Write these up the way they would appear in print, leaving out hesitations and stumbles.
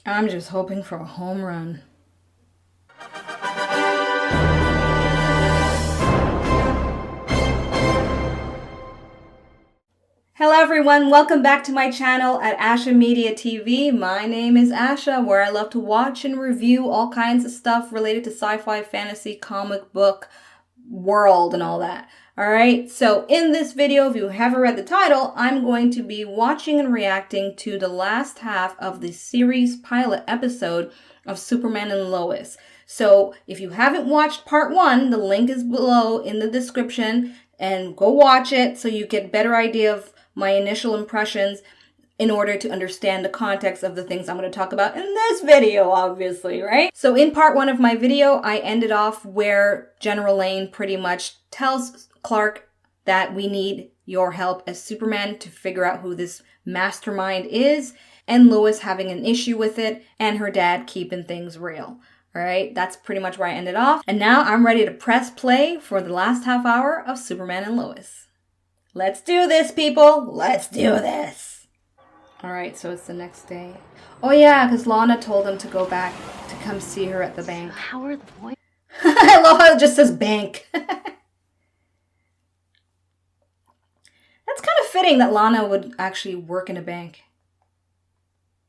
I'm just hoping for a home run. Hello everyone, welcome back to my channel at Asha Media TV. My name is Asha, where I love to watch and review all kinds of stuff related to sci-fi, fantasy, comic book, world, and all that. Alright, so in this video, if you haven't read the title, I'm going to be watching and reacting to the last half of the series pilot episode of Superman and Lois. So if you haven't watched part 1, the link is below in the description, and go watch it so you get a better idea of my initial impressions in order to understand the context of the things I'm going to talk about in this video, obviously, right? So in part 1 of my video, I ended off where General Lane pretty much tells Clark that we need your help as Superman to figure out who this mastermind is, and Lois having an issue with it, and her dad keeping things real. All right, that's pretty much where I ended off. And now I'm ready to press play for the last half hour of Superman and Lois. Let's do this, people. Let's do this. All right, so it's the next day. Oh yeah, because Lana told him to go back to come see her at the bank. How are the boys? I love how it just says bank. That's kind of fitting that Lana would actually work in a bank.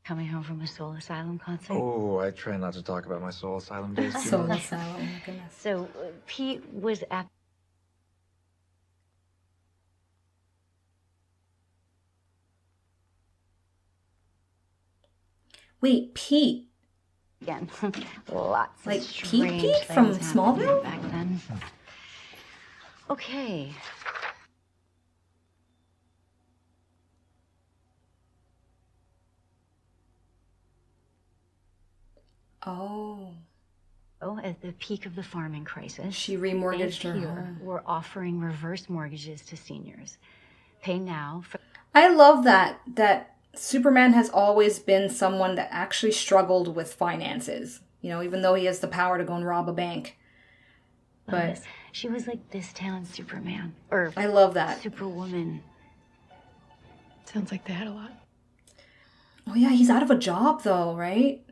Coming home from a Soul Asylum concert? Oh, I try not to talk about my Soul Asylum days too Soul much. Asylum, oh my goodness. So, Pete was at... Wait, Pete? Again, lots Like of Pete strange Pete from things happening Smallville? back then. Okay. Oh. Oh, at the peak of the farming crisis, She remortgaged her banks here home. were offering reverse mortgages to seniors. Pay now for... I love that Superman has always been someone that actually struggled with finances. You know, even though he has the power to go and rob a bank. But Lois. She was like this town's Superman. Or I love that. Superwoman. Sounds like they had a lot. Oh yeah, he's out of a job though, right?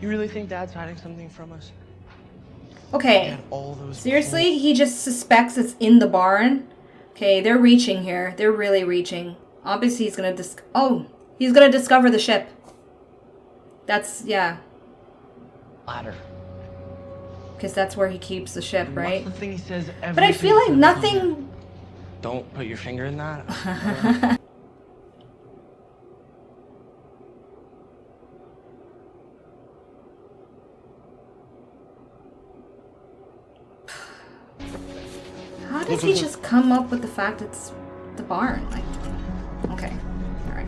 You really think Dad's hiding something from us? Okay. Dad, all those Seriously? He just suspects it's in the barn? Okay, they're reaching here. They're really reaching. Obviously he's gonna he's gonna discover the ship. That's, yeah. ladder. Because that's where he keeps the ship, right? What's the thing he says But I feel like nothing... Don't put your finger in that. How does he just come up with the fact it's the barn? Like, okay, all right.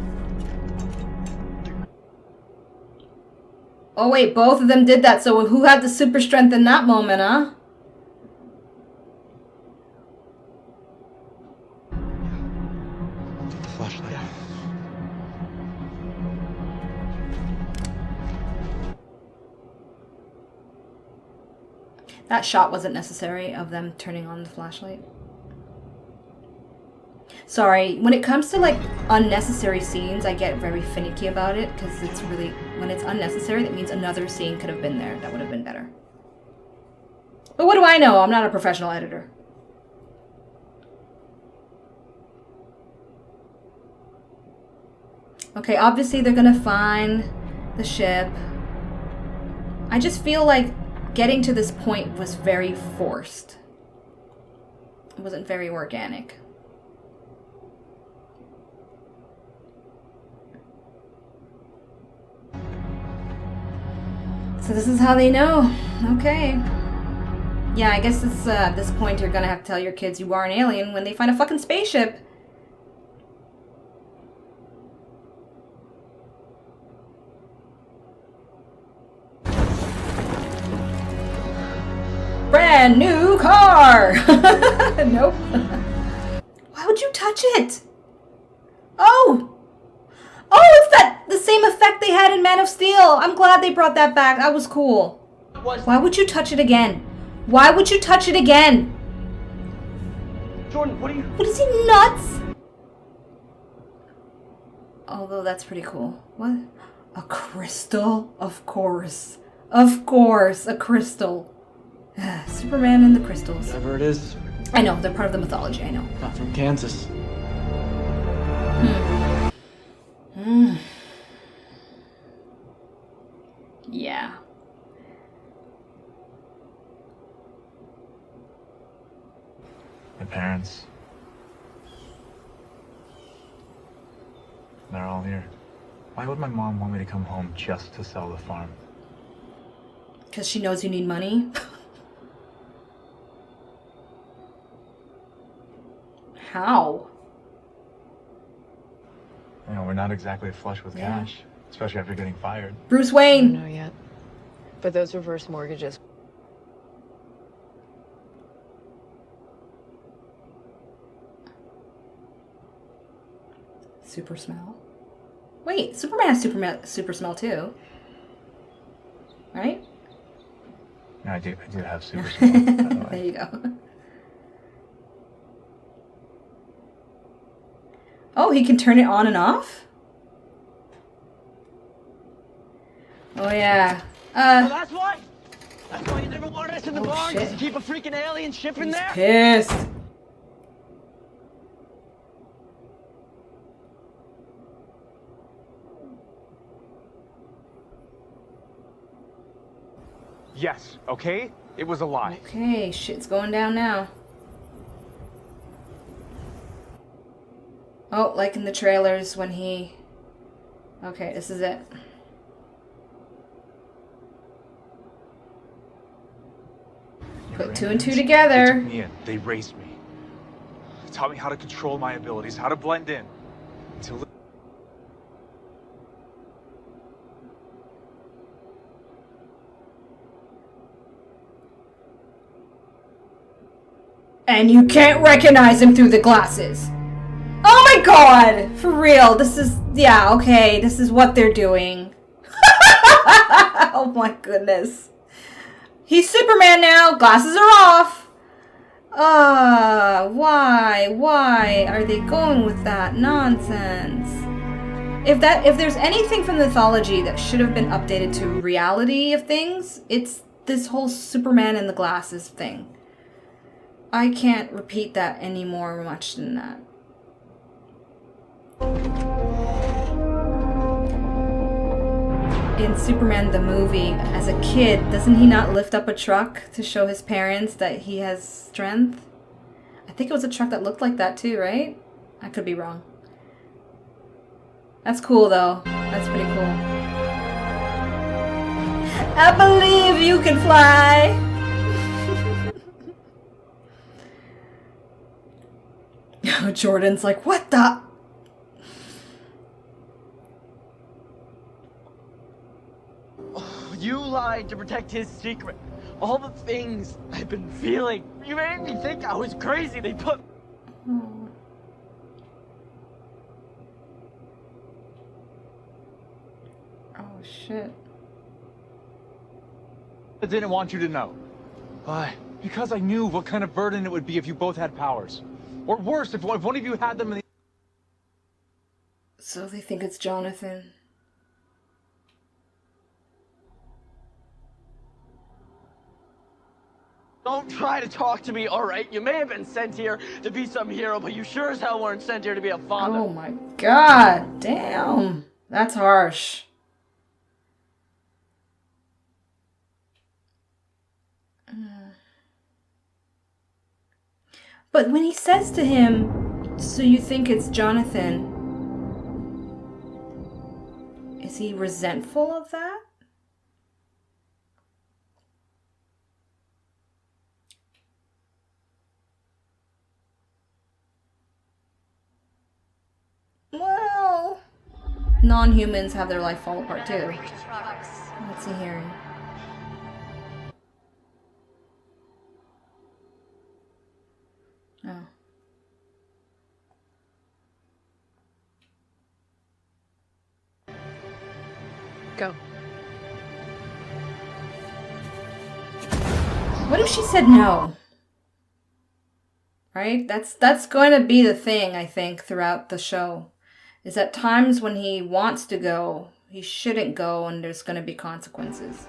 Oh wait, both of them did that. So who had the super strength in that moment, huh? The flashlight. That shot wasn't necessary of them turning on the flashlight. Sorry, when it comes to like unnecessary scenes, I get very finicky about it because it's really, when it's unnecessary, that means another scene could have been there that would have been better. But what do I know? I'm not a professional editor. Okay, obviously they're gonna find the ship. I just feel like getting to this point was very forced. It wasn't very organic. So this is how they know. Okay. Yeah, I guess it's, at this point you're gonna have to tell your kids you are an alien when they find a fucking spaceship. Brand new car! Nope. Why would you touch it? Oh! Oh, it's the same effect they had in Man of Steel. I'm glad they brought that back. That was cool. Why would you touch it again? Why would you touch it again? Jordan, what are you... What is he, nuts? Although that's pretty cool. What? A crystal? Of course. Of course, a crystal. Superman and the crystals. Whatever it is. I know, they're part of the mythology, I know. Not from Kansas. Yeah. My parents. They're all here. Why would my mom want me to come home just to sell the farm? Because she knows you need money. How? You know, we're not exactly flush with Yeah. cash, especially after getting fired. Bruce I don't Wayne. know yet. But those reverse mortgages. Super smell. Wait, Superman has super smell too. Right? Yeah, I do have super smell, by the There way. you go. Oh, he can turn it on and off? Oh yeah. Oh, that's why! That's why you never wanted us in the Oh, barn, shit. just to keep a freaking alien ship in He's there? pissed. Yes, okay? It was a lie. Okay, shit's going down now. Oh, like in the trailers when he... Okay, this is it. Put two and two They together. took me in. They raised me. They taught me how to control my abilities, how to blend in. Until And you can't recognize him through the glasses. Oh my god! For real, this is... Yeah, okay, this is what they're doing. Oh my goodness. He's Superman now. Glasses are off. Why are they going with that nonsense? If there's anything from the mythology that should have been updated to reality of things, it's this whole Superman and the glasses thing. I can't repeat that any more much than that. In Superman the movie, as a kid, doesn't he not lift up a truck to show his parents that he has strength? I think it was a truck that looked like that too, right? I could be wrong. That's cool though. That's pretty cool. I believe you can fly! Jordan's like, what the? You lied to protect his secret. All the things I've been feeling. You made me think I was crazy. They put... Oh shit. I didn't want you to know. Why? Because I knew what kind of burden it would be if you both had powers. Or worse, if one of you had them in the... So they think it's Jonathan. Don't try to talk to me, alright? You may have been sent here to be some hero, but you sure as hell weren't sent here to be a father. Oh my god, damn. That's harsh. But when he says to him, so you think it's Jonathan, is he resentful of that? Well, non-humans have their life fall apart too. What's he hearing? Oh. Go. What if she said no? right? That's going to be the thing, I think, throughout the show. Is at times when he wants to go, he shouldn't go, and there's going to be consequences.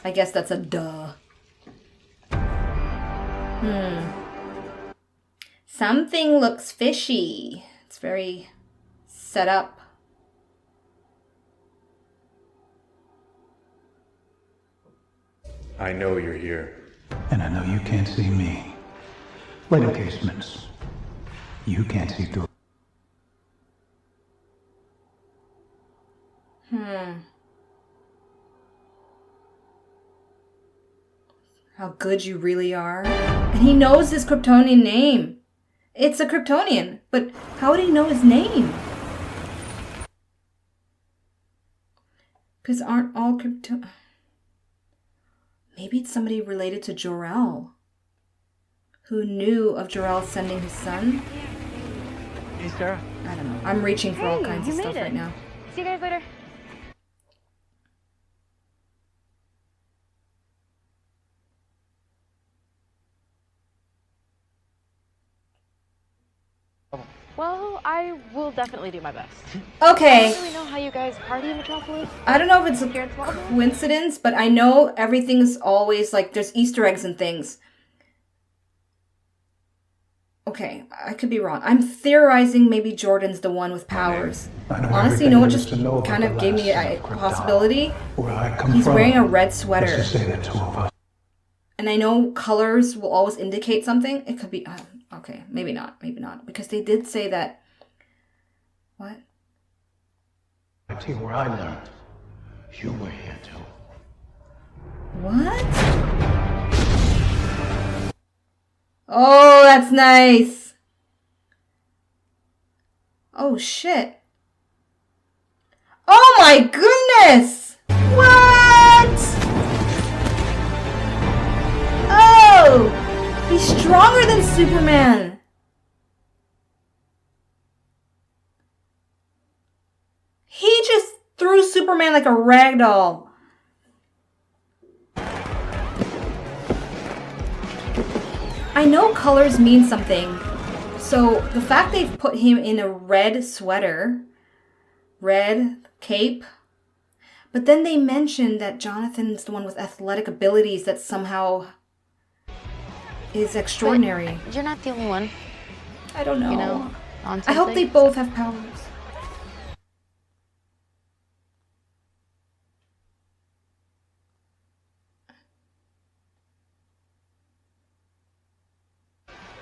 I guess that's a duh. Something looks fishy. It's very set up. I know you're here. And I know you can't see me. Light encasements. You can't see through. How good you really are. And he knows his Kryptonian name. It's a Kryptonian, but how would he know his name? Because aren't all Krypton... Maybe it's somebody related to Jor-El, who knew of Jor-El sending his son. Hey, Sarah. I don't know. I'm reaching for all kinds of stuff right now. See you guys later. Well, I will definitely do my best. Okay. I don't really know how you guys party in Metropolis. I don't know if it's a coincidence, but I know everything's always like there's Easter eggs and things. Okay, I could be wrong. I'm theorizing maybe Jordan's the one with powers. Honestly, you know what just kind of gave me a possibility? He's wearing a red sweater. And I know colors will always indicate something. It could be... okay, maybe not. Maybe not. Because they did say that... What? I see where I learned. You were here too. What? Oh, that's nice. Oh, shit. Oh my goodness! What? Oh! He's stronger than Superman. He just threw Superman like a rag doll. I know colors mean something. So the fact they've put him in a red sweater, red cape, but then they mentioned that Jonathan's the one with athletic abilities that somehow is extraordinary. But you're not the only one. I don't know. You know, on I hope they something. both have powers.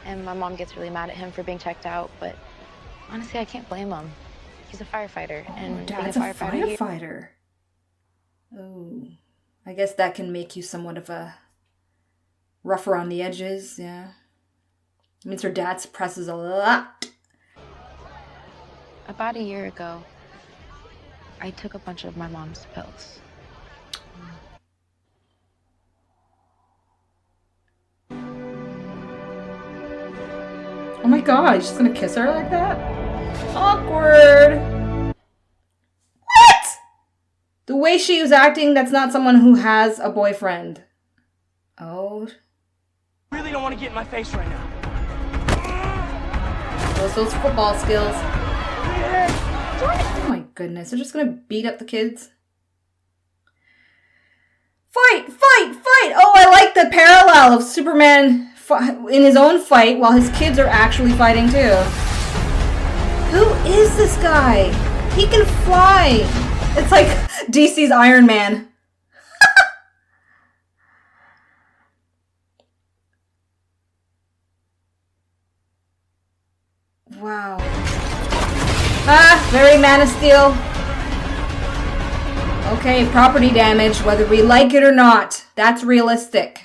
And my mom gets really mad at him for being checked out, but honestly, I can't blame him. He's a firefighter, and Dad's being a firefighter. Oh, I guess that can make you somewhat of a rough around the edges, yeah. It means her dad suppresses a lot. About a year ago, I took a bunch of my mom's pills. Oh my god, she's gonna kiss her like that? Awkward. What? The way she was acting, that's not someone who has a boyfriend. Oh. I really don't want to get in my face right now. Those football skills. Oh my goodness, they're just gonna beat up the kids. Fight, fight, fight! Oh, I like the parallel of Superman in his own fight while his kids are actually fighting too. Who is this guy? He can fly. It's like DC's Iron Man. Wow. Ah, very Man of Steel. Okay, property damage, whether we like it or not. That's realistic.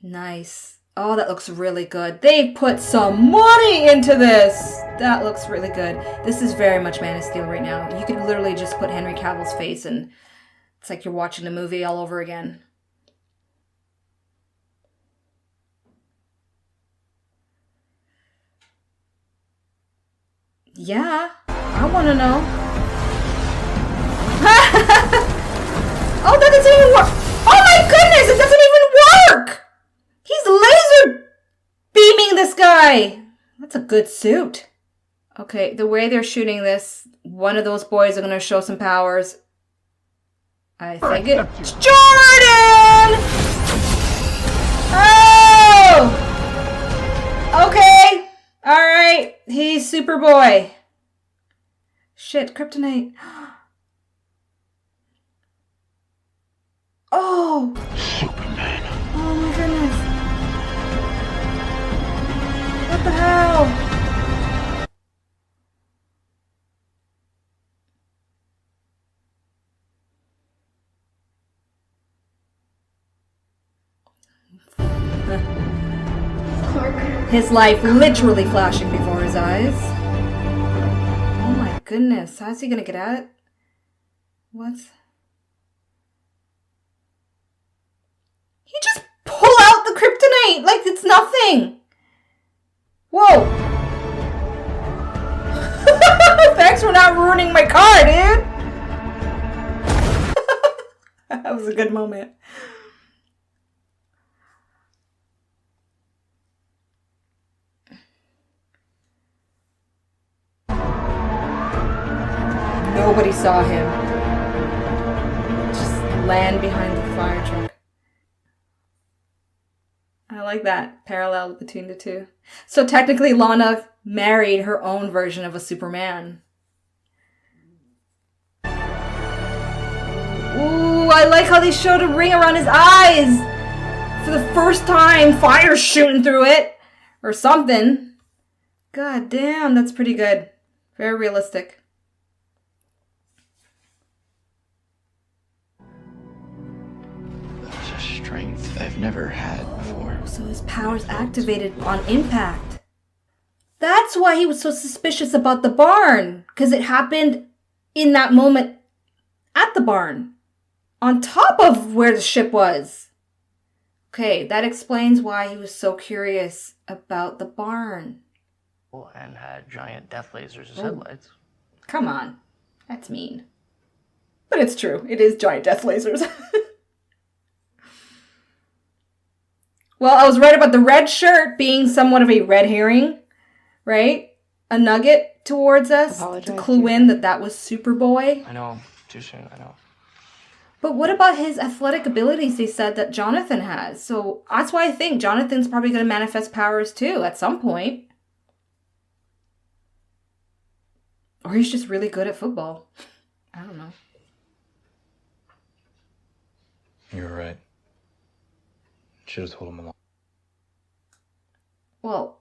Nice. Oh, that looks really good. They put some money into this. That looks really good. This is very much Man of Steel right now. You could literally just put Henry Cavill's face and it's like you're watching the movie all over again. Yeah, I want to know. Oh, that doesn't even That's a good suit. Okay, the way they're shooting this, one of those boys are going to show some powers. I think it's Jordan! Oh! Okay. Alright. He's Superboy. Shit, kryptonite. Oh! Superman. Oh my goodness. What the hell? His life literally flashing before his eyes. Oh my goodness. How's he gonna get at it? What? He just pull out the kryptonite like it's nothing. Whoa. Thanks for not ruining my car, dude. That was a good moment. Nobody saw him. Just land behind the fire truck. I like that parallel between the two. So technically Lana married her own version of a Superman. Ooh, I like how they showed a ring around his eyes. For the first time, fire's shooting through it. Or something. God damn, that's pretty good. Very realistic. That's a strength I've never had before. So his powers activated on impact. That's why he was so suspicious about the barn. Because it happened in that moment at the barn. On top of where the ship was. Okay, that explains why he was so curious about the barn. And had giant death lasers as headlights. Come on. That's mean. But it's true. It is giant death lasers. Well, I was right about the red shirt being somewhat of a red herring, right? A nugget towards us to clue in that that was Superboy. I know. Too soon, I know. But what about his athletic abilities they said that Jonathan has? So that's why I think Jonathan's probably going to manifest powers too at some point. Or he's just really good at football. I don't know. You're right. Should have told him along. Well,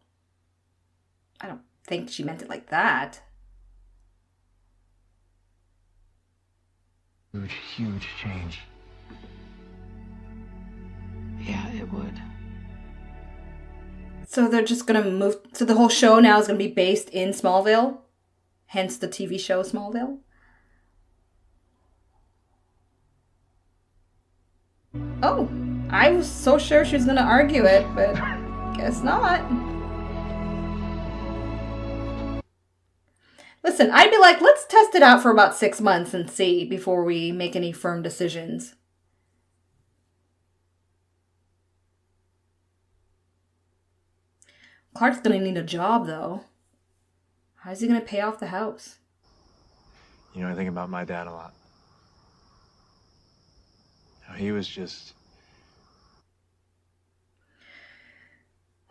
I don't think she meant it like that. Huge, huge change. Yeah, it would. So they're just gonna move. So the whole show now is gonna be based in Smallville, hence the TV show Smallville. Oh, I was so sure she was gonna argue it, but guess not. Listen, I'd be like, let's test it out for about 6 months and see before we make any firm decisions. Clark's gonna need a job, though. How's he gonna pay off the house? You know, I think about my dad a lot. He was just...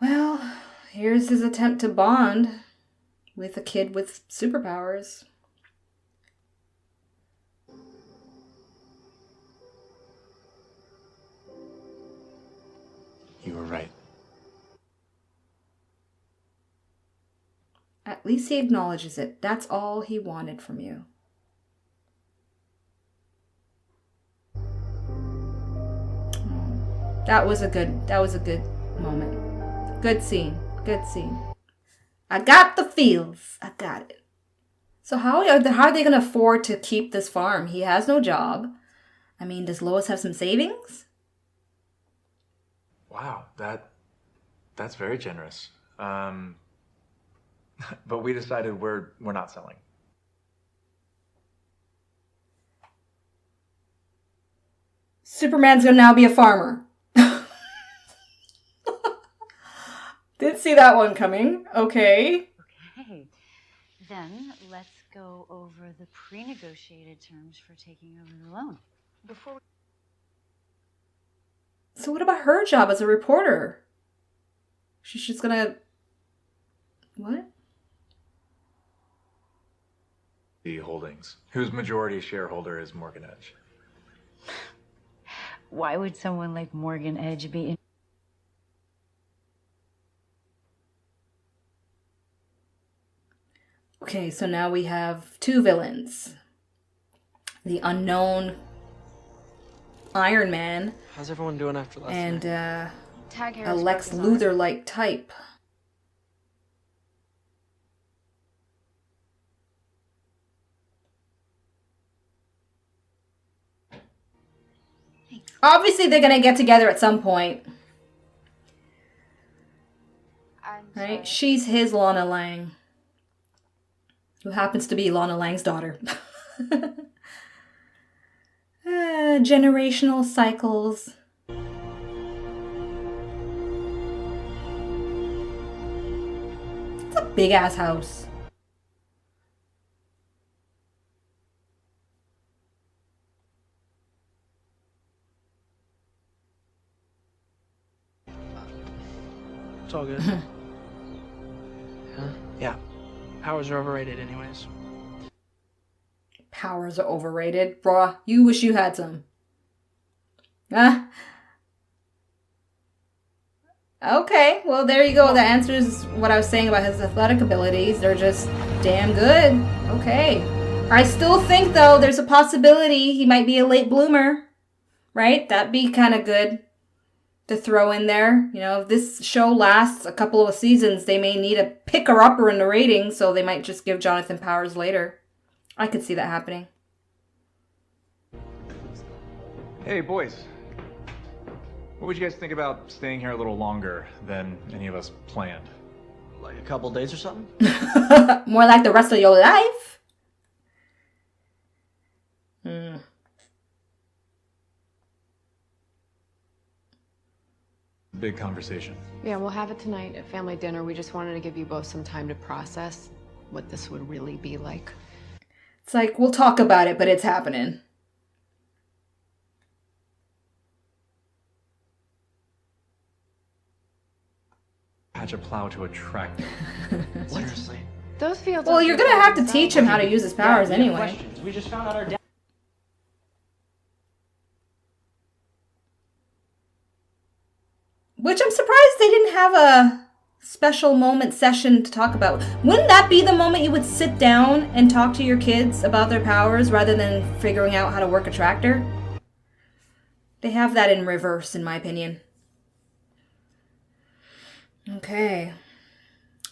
Well, here's his attempt to bond with a kid with superpowers. You were right. At least he acknowledges it. That's all he wanted from you. That was a good moment. Good scene. Good scene. I got the feels. I got it. So how are they going to afford to keep this farm? He has no job. I mean, does Lois have some savings? Wow, that's very generous. But we decided we're not selling. Superman's going to now be a farmer. Didn't see that one coming. Okay. Okay. Then let's go over the pre-negotiated terms for taking over the loan. So what about her job as a reporter? She's just gonna... What? The holdings, whose majority shareholder is Morgan Edge. Why would someone like Morgan Edge be in? Okay, so now we have two villains. The unknown Iron Man. How's everyone doing after last and night? a Lex Luthor-like type. Obviously, they're gonna get together at some point. Right? She's his Lana Lang, who happens to be Lana Lang's daughter. Generational cycles. It's a big ass house. It's all good. Yeah. Powers are overrated anyways. Powers are overrated. Bruh, you wish you had some. Ah. Okay, well there you go. That answers what I was saying about his athletic abilities. They're just damn good. Okay. I still think though there's a possibility he might be a late bloomer. Right? That'd be kind of good to throw in there. You know, if this show lasts a couple of seasons, they may need a picker-upper in the ratings, so they might just give Jonathan powers later. I could see that happening. Hey, boys. What would you guys think about staying here a little longer than any of us planned? Like a couple days or something? More like the rest of your life? Big conversation. Yeah, we'll have it tonight at family dinner. We just wanted to give you both some time to process what this would really be like. It's like, we'll talk about it, but it's happening. Patch a plow to a tractor. Seriously. Those fields. Well, you're gonna have to teach him how to use his powers anyway. Questions. We just found out our dad. Which I'm surprised they didn't have a special moment session to talk about. Wouldn't that be the moment you would sit down and talk to your kids about their powers rather than figuring out how to work a tractor? They have that in reverse, in my opinion. Okay.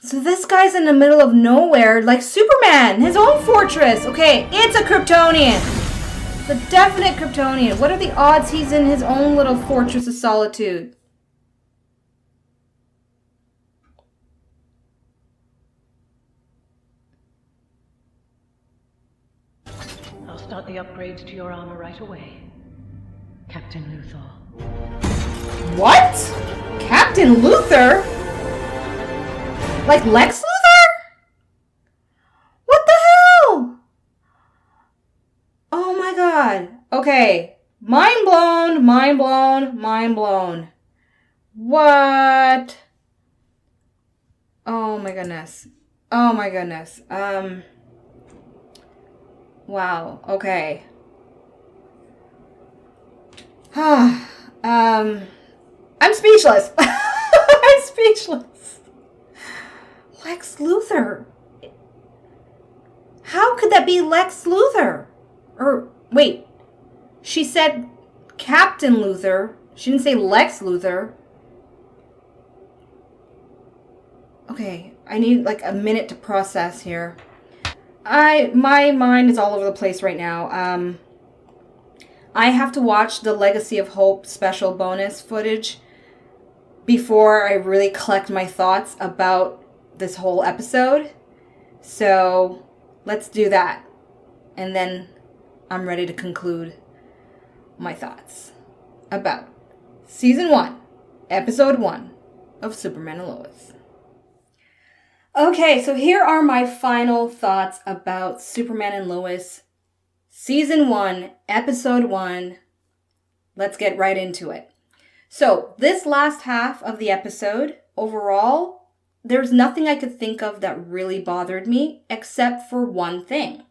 So this guy's in the middle of nowhere, like Superman, his own fortress. Okay, it's a Kryptonian. It's a definite Kryptonian. What are the odds he's in his own little fortress of solitude? I'll start the upgrades to your armor right away, Captain Luthor. What? Captain Luthor? Like Lex Luthor? What the hell? Oh my god. Okay. Mind blown, mind blown, mind blown. What? Oh my goodness. Oh my goodness. Wow. Okay. I'm speechless. I'm speechless. Lex Luthor. How could that be Lex Luthor? Or, wait. She said Captain Luthor. She didn't say Lex Luthor. Okay, I need like a minute to process here. My mind is all over the place right now. I have to watch the Legacy of Hope special bonus footage before I really collect my thoughts about this whole episode. So let's do that. And then I'm ready to conclude my thoughts about Season 1, Episode 1 of Superman and Lois. Okay, so here are my final thoughts about Superman and Lois, Season 1, Episode 1. Let's get right into it. So, this last half of the episode, overall, there's nothing I could think of that really bothered me except for one thing.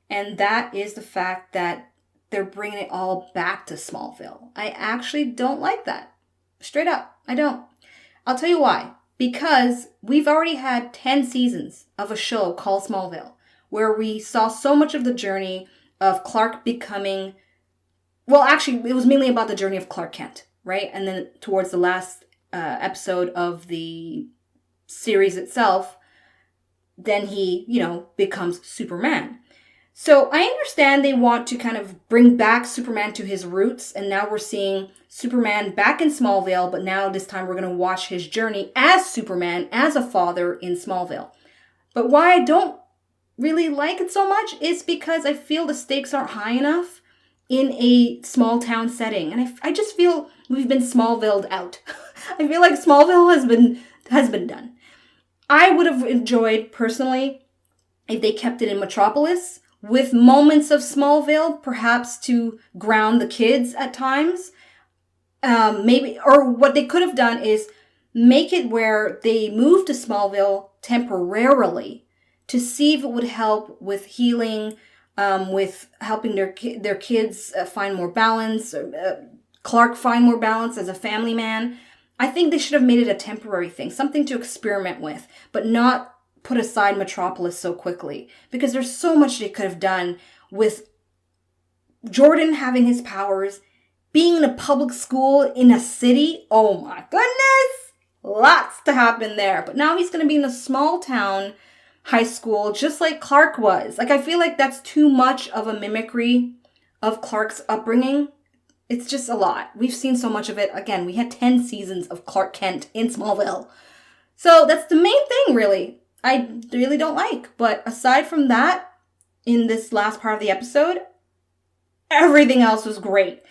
And that is the fact that they're bringing it all back to Smallville. I actually don't like that. Straight up, I don't. I'll tell you why. Because we've already had 10 seasons of a show called Smallville, where we saw so much of the journey of Clark becoming, well, actually, it was mainly about the journey of Clark Kent, right? And then towards the last episode of the series itself, then he, becomes Superman. So I understand they want to kind of bring back Superman to his roots, and now we're seeing Superman back in Smallville, but now this time we're going to watch his journey as Superman, as a father in Smallville. But why I don't really like it so much is because I feel the stakes aren't high enough in a small town setting, and I just feel we've been Smallville'd out. I feel like Smallville has been done. I would have enjoyed, personally, if they kept it in Metropolis, with moments of Smallville, perhaps to ground the kids at times. Maybe, or what they could have done is make it where they move to Smallville temporarily to see if it would help with healing, with helping their kids find more balance, Clark find more balance as a family man. I think they should have made it a temporary thing, something to experiment with, but not put aside Metropolis so quickly, because there's so much they could have done with Jordan having his powers, being in a public school in a city. Oh my goodness, lots to happen there. But now he's going to be in a small town high school, just like Clark was. Like, I feel like that's too much of a mimicry of Clark's upbringing. It's just a lot. We've seen so much of it. Again, we had 10 seasons of Clark Kent in Smallville. So that's the main thing, really. I really don't like. But aside from that, in this last part of the episode, everything else was great.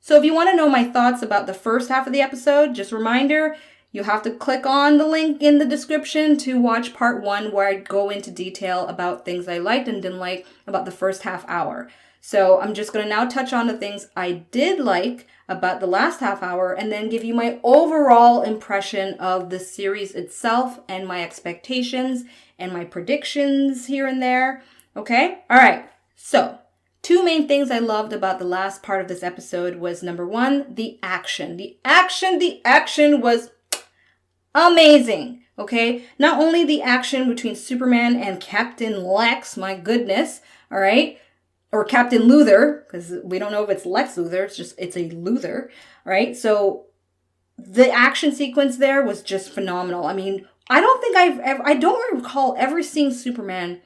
So if you want to know my thoughts about the first half of the episode, just a reminder, you have to click on the link in the description to watch part 1, where I go into detail about things I liked and didn't like about the first half hour. So I'm just going to now touch on the things I did like about the last half hour, and then give you my overall impression of the series itself and my expectations and my predictions here and there. Okay? All right. So 2 main things I loved about the last part of this episode was, number 1, the action. The action was amazing. Okay? Not only the action between Superman and Captain Lex, my goodness. All right? Or Captain Luthor, because we don't know if it's Lex Luthor, it's a Luthor, right? So the action sequence there was just phenomenal. I mean, I don't recall ever seeing Superman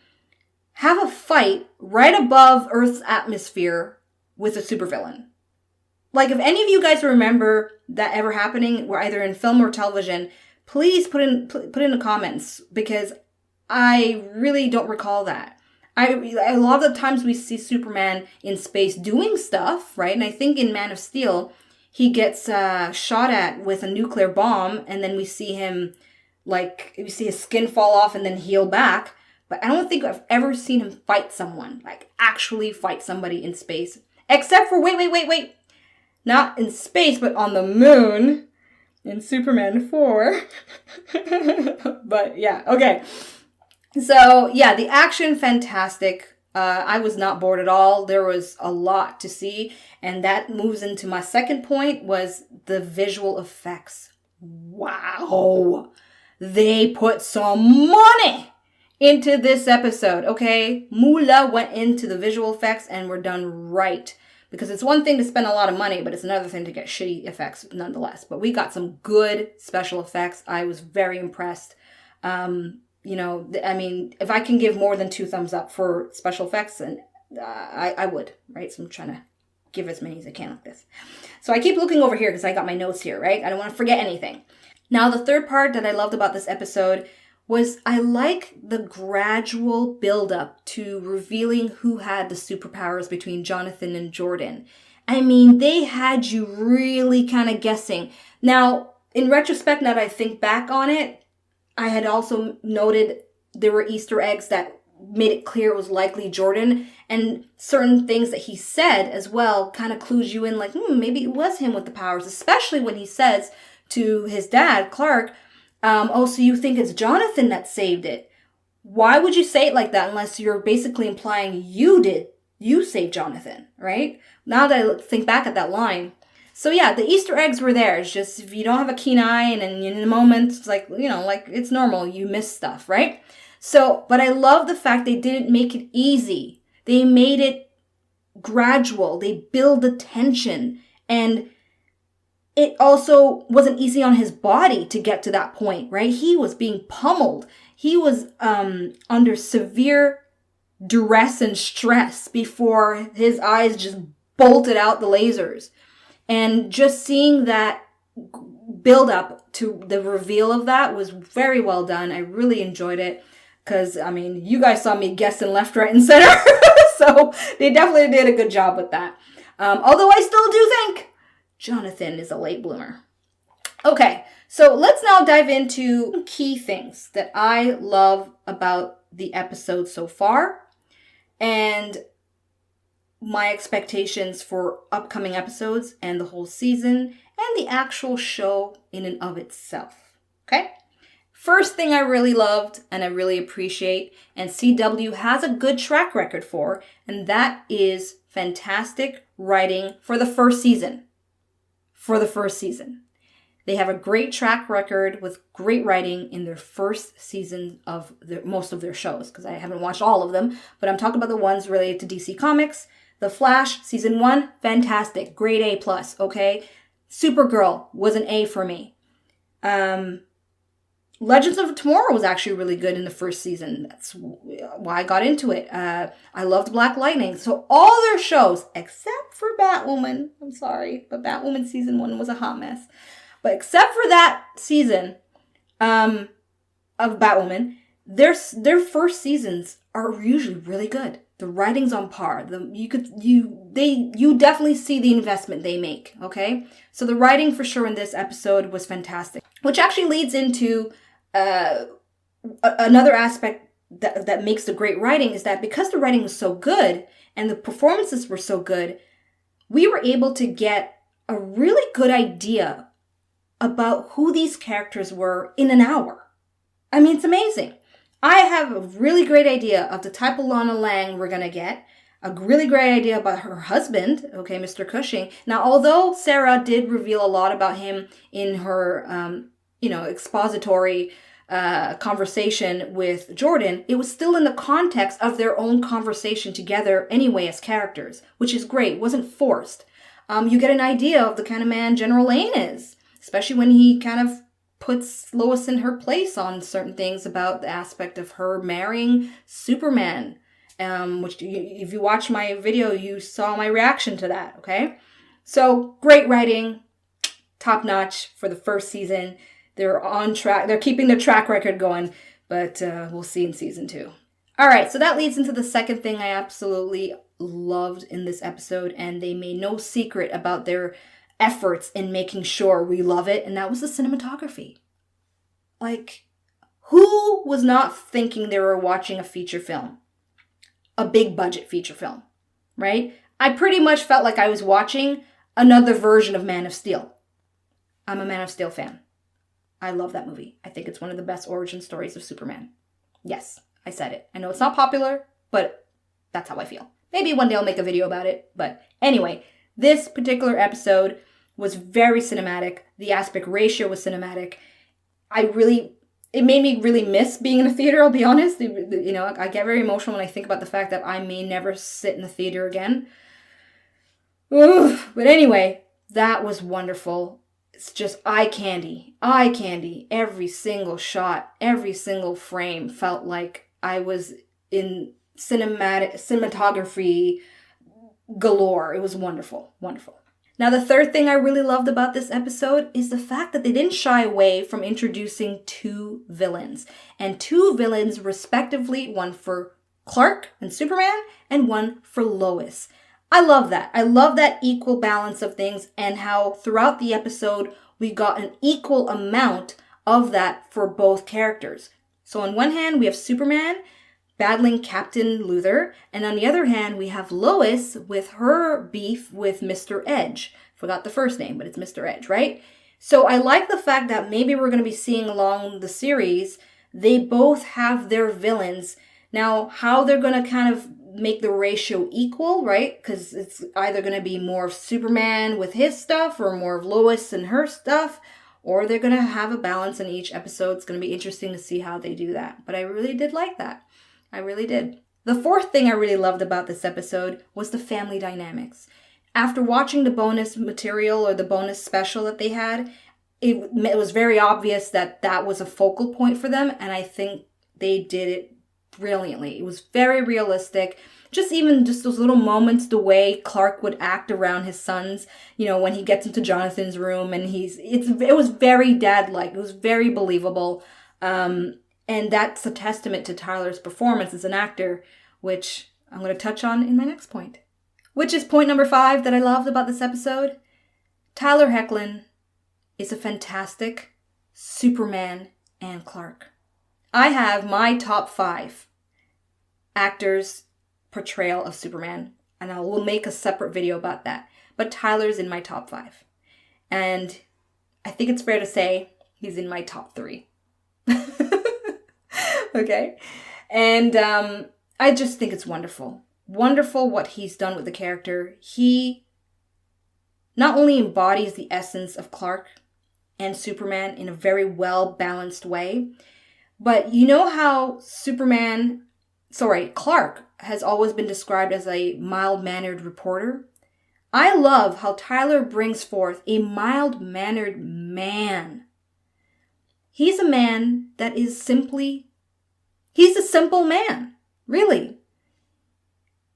have a fight right above Earth's atmosphere with a supervillain. Like, if any of you guys remember that ever happening, either in film or television, please put in the comments, because I really don't recall that. A lot of the times we see Superman in space doing stuff, right? And I think in Man of Steel, he gets shot at with a nuclear bomb, and then we see him, we see his skin fall off and then heal back. But I don't think I've ever seen him fight someone, actually fight somebody in space. Except for, wait. Not in space, but on the moon in Superman 4. But yeah, okay. So, yeah, the action, fantastic. I was not bored at all. There was a lot to see. And that moves into my second point, was the visual effects. Wow. They put some money into this episode, okay? Moolah went into the visual effects and were done right. Because it's one thing to spend a lot of money, but it's another thing to get shitty effects nonetheless. But we got some good special effects. I was very impressed. If I can give more than 2 thumbs up for special effects, and I would, right? So I'm trying to give as many as I can like this. So I keep looking over here because I got my notes here, right? I don't want to forget anything. Now, the third part that I loved about this episode was I like the gradual build-up to revealing who had the superpowers between Jonathan and Jordan. I mean, they had you really kind of guessing. Now, in retrospect, now that I think back on it, I had also noted there were Easter eggs that made it clear it was likely Jordan, and certain things that he said as well kind of clues you in, like, maybe it was him with the powers, especially when he says to his dad, Clark, oh, so you think it's Jonathan that saved it? Why would you say it like that unless you're basically implying you saved Jonathan, right? Now that I think back at that line. So yeah, the Easter eggs were there. It's just, if you don't have a keen eye and in a moment, it's like, like it's normal, you miss stuff, right? So, but I love the fact they didn't make it easy. They made it gradual. They build the tension, and it also wasn't easy on his body to get to that point, right? He was being pummeled. He was under severe duress and stress before his eyes just bolted out the lasers. And just seeing that build up to the reveal of that was very well done. I really enjoyed it because, I mean, you guys saw me guessing left, right, and center. So they definitely did a good job with that. Although I still do think Jonathan is a late bloomer. Okay, so let's now dive into key things that I love about the episode so far and my expectations for upcoming episodes and the whole season and the actual show in and of itself. Okay? First thing I really loved and I really appreciate, and CW has a good track record for, and that is fantastic writing for the first season. They have a great track record with great writing in their first season of most of their shows, because I haven't watched all of them, but I'm talking about the ones related to DC Comics. The Flash, season 1, fantastic. Grade A+, okay? Supergirl was an A for me. Legends of Tomorrow was actually really good in the first season. That's why I got into it. I loved Black Lightning. So all their shows, except for Batwoman, I'm sorry, but Batwoman season 1 was a hot mess. But except for that season of Batwoman, their first seasons are usually really good. The writing's on par. You definitely see the investment they make, okay? So the writing for sure in this episode was fantastic, which actually leads into another aspect that makes the great writing, is that because the writing was so good and the performances were so good, we were able to get a really good idea about who these characters were in an hour. I mean, it's amazing. I have a really great idea of the type of Lana Lang we're going to get. A really great idea about her husband, okay, Mr. Cushing. Now, although Sarah did reveal a lot about him in her, expository conversation with Jordan, it was still in the context of their own conversation together anyway as characters, which is great. It wasn't forced. You get an idea of the kind of man General Lane is, especially when he kind of puts Lois in her place on certain things about the aspect of her marrying Superman, which if you watch my video, you saw my reaction to that, okay? So great writing, top notch for the first season. They're on track. They're keeping their track record going, but we'll see in season 2. All right, so that leads into the second thing I absolutely loved in this episode, and they made no secret about their efforts in making sure we love it, and that was the cinematography. Like, who was not thinking they were watching a feature film? A big budget feature film, right? I pretty much felt like I was watching another version of Man of Steel. I'm a Man of Steel fan. I love that movie. I think it's one of the best origin stories of Superman. Yes, I said it. I know it's not popular, but that's how I feel. Maybe one day I'll make a video about it. But anyway, this particular episode was very cinematic. The aspect ratio was cinematic. It made me really miss being in a theater, I'll be honest. I get very emotional when I think about the fact that I may never sit in a theater again. Oof. But anyway, that was wonderful. It's just eye candy. Eye candy. Every single shot, every single frame felt like I was in cinematography galore. It was wonderful. Wonderful. Now, the third thing I really loved about this episode is the fact that they didn't shy away from introducing 2 villains. And 2 villains respectively, one for Clark and Superman and one for Lois. I love that. I love that equal balance of things and how throughout the episode we got an equal amount of that for both characters. So on one hand, we have Superman battling Captain Luthor, and on the other hand, we have Lois with her beef with Mr. Edge. Forgot the first name, but it's Mr. Edge, right? So I like the fact that maybe we're going to be seeing along the series, they both have their villains. Now, how they're going to kind of make the ratio equal, right? Because it's either going to be more of Superman with his stuff or more of Lois and her stuff, or they're going to have a balance in each episode. It's going to be interesting to see how they do that. But I really did like that. I really did. The fourth thing I really loved about this episode was the family dynamics. After watching the bonus material or the bonus special that they had, it was very obvious that that was a focal point for them, and I think they did it brilliantly. It was very realistic. Just those little moments, the way Clark would act around his sons, when he gets into Jonathan's room and it was very dad-like. It was very believable. And that's a testament to Tyler's performance as an actor, which I'm going to touch on in my next point. Which is point number 5 that I loved about this episode. Tyler Hoechlin is a fantastic Superman and Clark. I have my top 5 actors' portrayal of Superman, and I will make a separate video about that. But Tyler's in my top 5. And I think it's fair to say he's in my top 3. Okay? And I just think it's wonderful. Wonderful what he's done with the character. He not only embodies the essence of Clark and Superman in a very well-balanced way, but you know how Clark has always been described as a mild-mannered reporter? I love how Tyler brings forth a mild-mannered man. He's a man that is he's a simple man, really.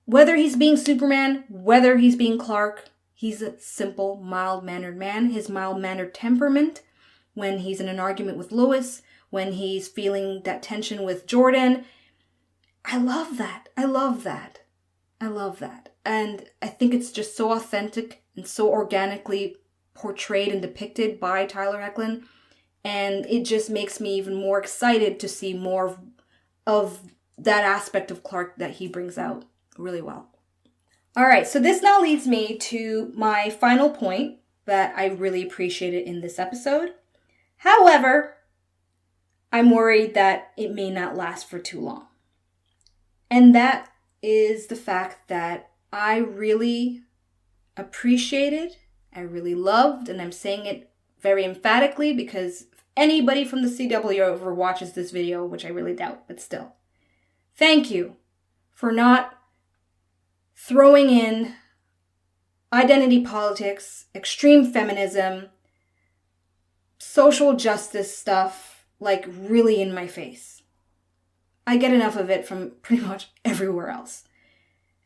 Whether he's being Superman, whether he's being Clark, he's a simple, mild-mannered man. His mild-mannered temperament, when he's in an argument with Lois, when he's feeling that tension with Jordan, I love that. I love that. I love that. And I think it's just so authentic and so organically portrayed and depicted by Tyler Hoechlin. And it just makes me even more excited to see more of that aspect of Clark that he brings out really well. All right, so this now leads me to my final point that I really appreciated in this episode. However, I'm worried that it may not last for too long. And that is the fact that I really appreciated, I really loved, and I'm saying it very emphatically because if anybody from the CW ever watches this video, which I really doubt, but still, thank you for not throwing in identity politics, extreme feminism, social justice stuff, like really in my face. I get enough of it from pretty much everywhere else.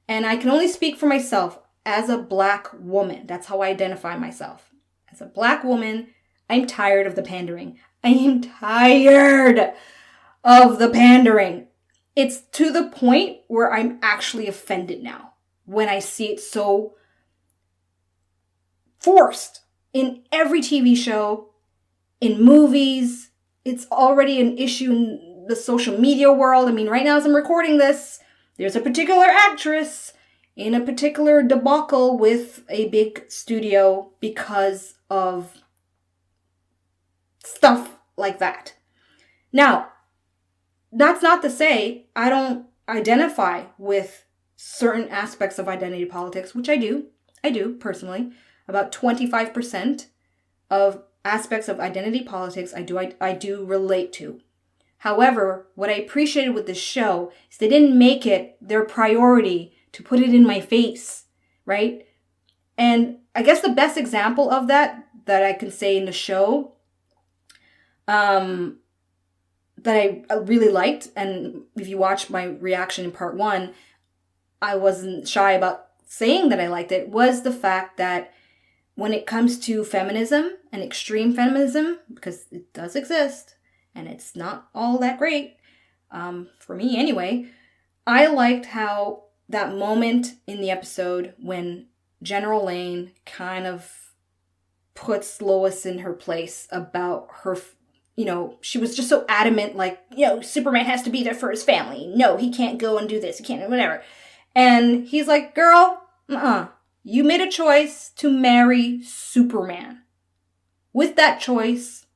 And I can only speak for myself as a Black woman. That's how I identify myself. As a Black woman, I'm tired of the pandering. I am tired of the pandering. It's to the point where I'm actually offended now when I see it so forced in every TV show, in movies. It's already an issue in the social media world. I mean, right now as I'm recording this, there's a particular actress in a particular debacle with a big studio because of stuff like that. Now, that's not to say I don't identify with certain aspects of identity politics, which I do. I do, personally. About 25% of aspects of identity politics I do relate to. However, what I appreciated with this show is they didn't make it their priority to put it in my face, right? And I guess the best example of that I can say in the show that I really liked, and if you watch my reaction in part 1, I wasn't shy about saying that I liked it, was the fact that when it comes to feminism and extreme feminism, because it does exist, and it's not all that great, for me anyway, I liked how that moment in the episode when General Lane kind of puts Lois in her place about her you know, she was just so adamant, like, you know, Superman has to be there for his family. No, he can't go and do this. He can't, whatever. And he's like, girl, you made a choice to marry Superman. With that choice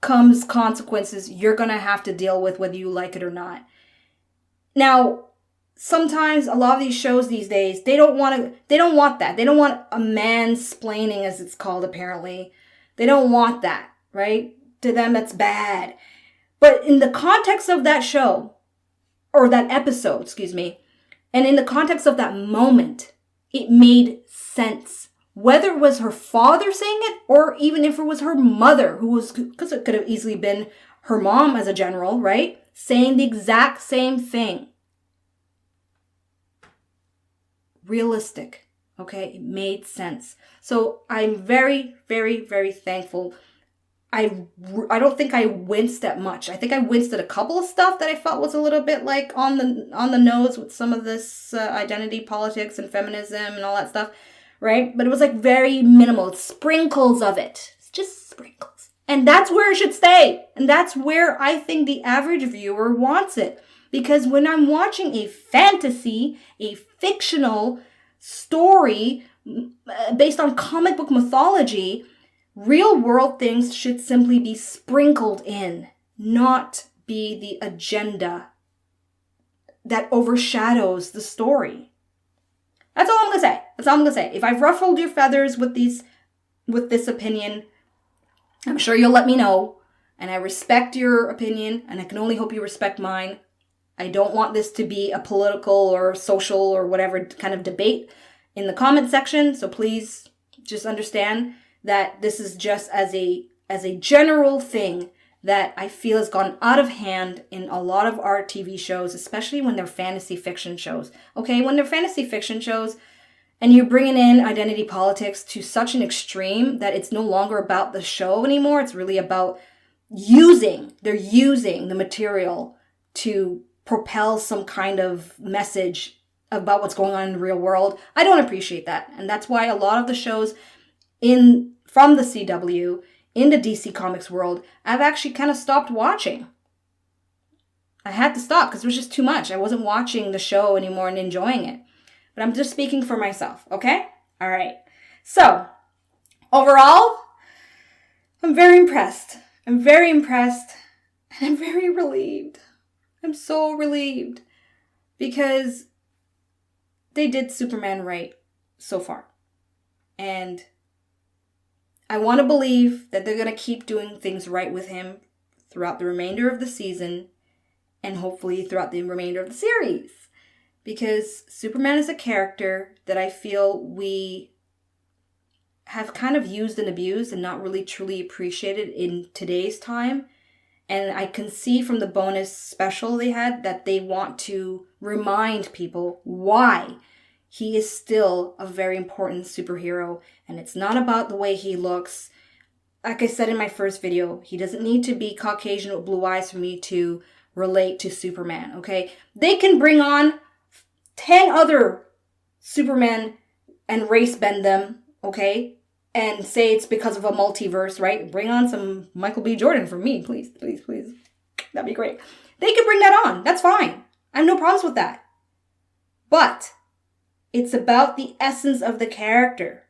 comes consequences you're going to have to deal with whether you like it or not. Now, sometimes a lot of these shows these days, they don't want that. They don't want a mansplaining, as it's called, apparently. They don't want that, right? To them, that's bad. But in the context of that show, or that episode, excuse me, and in the context of that moment, it made sense. Whether it was her father saying it, or even if it was her mother, who was, because it could have easily been her mom as a general, right? Saying the exact same thing. Realistic, okay? It made sense. So I'm very, very, very thankful. I don't think I winced at much. I think I winced at a couple of stuff that I felt was a little bit like on the nose with some of this identity politics and feminism and all that stuff, right? But it was like very minimal. It's sprinkles of it. It's just sprinkles. And that's where it should stay. And that's where I think the average viewer wants it. Because when I'm watching a fantasy, a fictional story based on comic book mythology, real world things should simply be sprinkled in, not be the agenda that overshadows the story. That's all I'm gonna say. That's all I'm gonna say. If I've ruffled your feathers with this opinion, I'm sure you'll let me know. And I respect your opinion, and I can only hope you respect mine. I don't want this to be a political or social or whatever kind of debate in the comment section. So please just understand that this is just as a general thing that I feel has gone out of hand in a lot of our TV shows, especially when they're fantasy fiction shows. Okay, when they're fantasy fiction shows and you're bringing in identity politics to such an extreme that it's no longer about the show anymore. It's really about they're using the material to propel some kind of message about what's going on in the real world. I don't appreciate that. And that's why a lot of the shows from the CW in the DC Comics world, I've actually kind of stopped watching. I had to stop because it was just too much. I wasn't watching the show anymore and enjoying it. But I'm just speaking for myself, okay? All right. So, overall, I'm very impressed. I'm very impressed. And I'm very relieved. I'm so relieved. Because they did Superman right so far. And I want to believe that they're going to keep doing things right with him throughout the remainder of the season and hopefully throughout the remainder of the series. Because Superman is a character that I feel we have kind of used and abused and not really truly appreciated in today's time. And I can see from the bonus special they had that they want to remind people why he is still a very important superhero. And it's not about the way he looks. Like I said in my first video, he doesn't need to be Caucasian with blue eyes for me to relate to Superman, okay? They can bring on 10 other Supermen and race bend them, okay? And say it's because of a multiverse, right? Bring on some Michael B. Jordan for me, please, please, please. That'd be great. They can bring that on. That's fine. I have no problems with that. But it's about the essence of the character.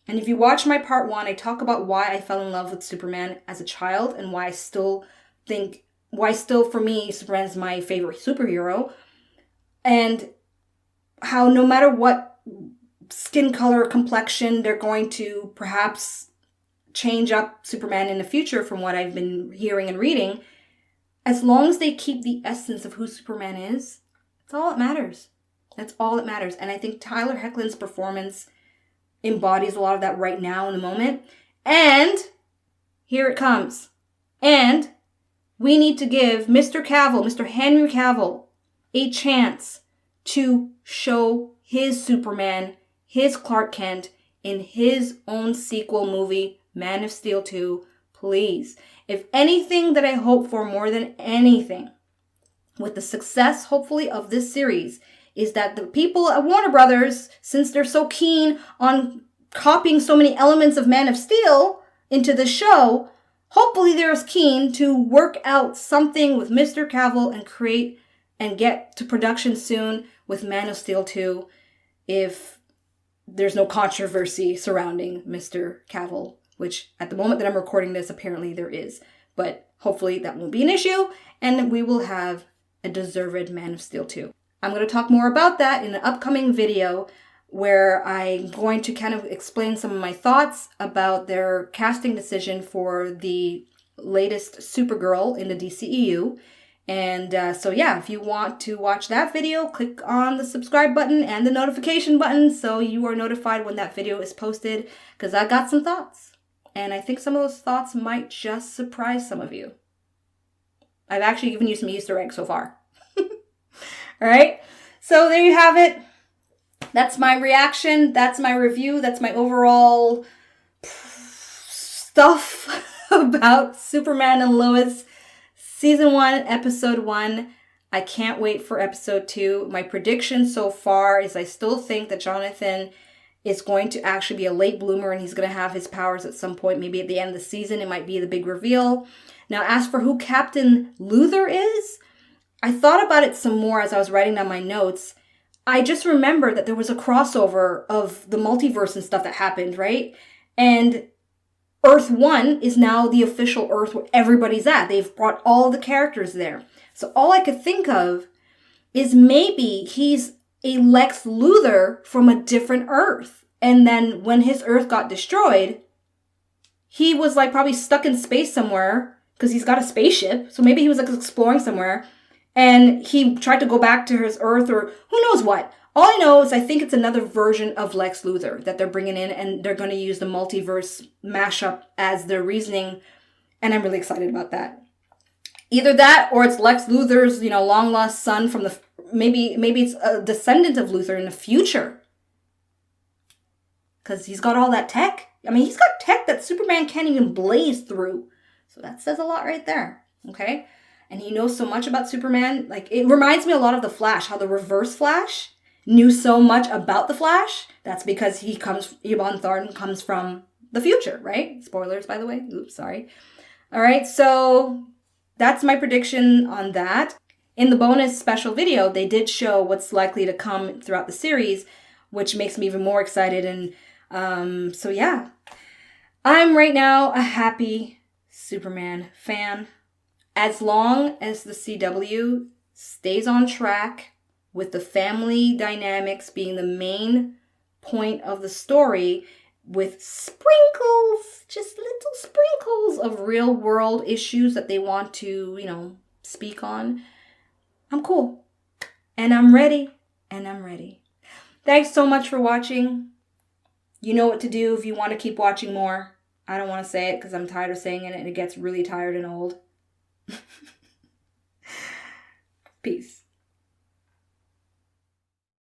And if you watch my part 1, I talk about why I fell in love with Superman as a child and why still for me, Superman is my favorite superhero. And how no matter what skin color, complexion, they're going to perhaps change up Superman in the future from what I've been hearing and reading. As long as they keep the essence of who Superman is, that's all that matters. That's all that matters. And I think Tyler Hoechlin's performance embodies a lot of that right now in the moment. And here it comes. And we need to give Mr. Cavill, Mr. Henry Cavill, a chance to show his Superman, his Clark Kent, in his own sequel movie, Man of Steel 2, please. If anything that I hope for more than anything, with the success, hopefully, of this series, is that the people at Warner Brothers, since they're so keen on copying so many elements of Man of Steel into the show, hopefully they're as keen to work out something with Mr. Cavill and create and get to production soon with Man of Steel 2 if there's no controversy surrounding Mr. Cavill, which at the moment that I'm recording this, apparently there is. But hopefully that won't be an issue, and we will have a deserved Man of Steel 2. I'm going to talk more about that in an upcoming video where I'm going to kind of explain some of my thoughts about their casting decision for the latest Supergirl in the DCEU. And so yeah, if you want to watch that video, click on the subscribe button and the notification button so you are notified when that video is posted, because I got some thoughts. And I think some of those thoughts might just surprise some of you. I've actually given you some Easter eggs so far. All right, so there you have it. That's my reaction. That's my review. That's my overall stuff about Superman and Lois Season 1, Episode 1. I can't wait for Episode 2. My prediction so far is I still think that Jonathan is going to actually be a late bloomer and he's going to have his powers at some point, maybe at the end of the season. It might be the big reveal. Now, as for who Captain Luthor is, I thought about it some more as I was writing down my notes. I just remembered that there was a crossover of the multiverse and stuff that happened, right? And Earth 1 is now the official Earth where everybody's at. They've brought all the characters there. So all I could think of is maybe he's a Lex Luthor from a different Earth. And then when his Earth got destroyed, he was like probably stuck in space somewhere because he's got a spaceship. So maybe he was like exploring somewhere and he tried to go back to his Earth or who knows what. All I know is I think it's another version of Lex Luthor that they're bringing in, and they're going to use the multiverse mashup as their reasoning, and I'm really excited about that. Either that, or it's Lex Luthor's, long lost son from the maybe it's a descendant of Luthor in the future, because he's got all that tech. I mean, he's got tech that Superman can't even blaze through, so that says a lot right there. Okay, and he knows so much about Superman. Like it reminds me a lot of the Flash, how the Reverse Flash knew so much about the Flash. That's because Eobon Thornton comes from the future, right? Spoilers, by the way. Oops, sorry. All right, so that's my prediction on that. In the bonus special video, they did show what's likely to come throughout the series, which makes me even more excited. And so yeah, I'm right now a happy Superman fan. As long as the CW stays on track with the family dynamics being the main point of the story, with sprinkles, just little sprinkles of real world issues that they want to, speak on, I'm cool. And I'm ready. Thanks so much for watching. You know what to do if you want to keep watching more. I don't want to say it because I'm tired of saying it and it gets really tired and old. Peace.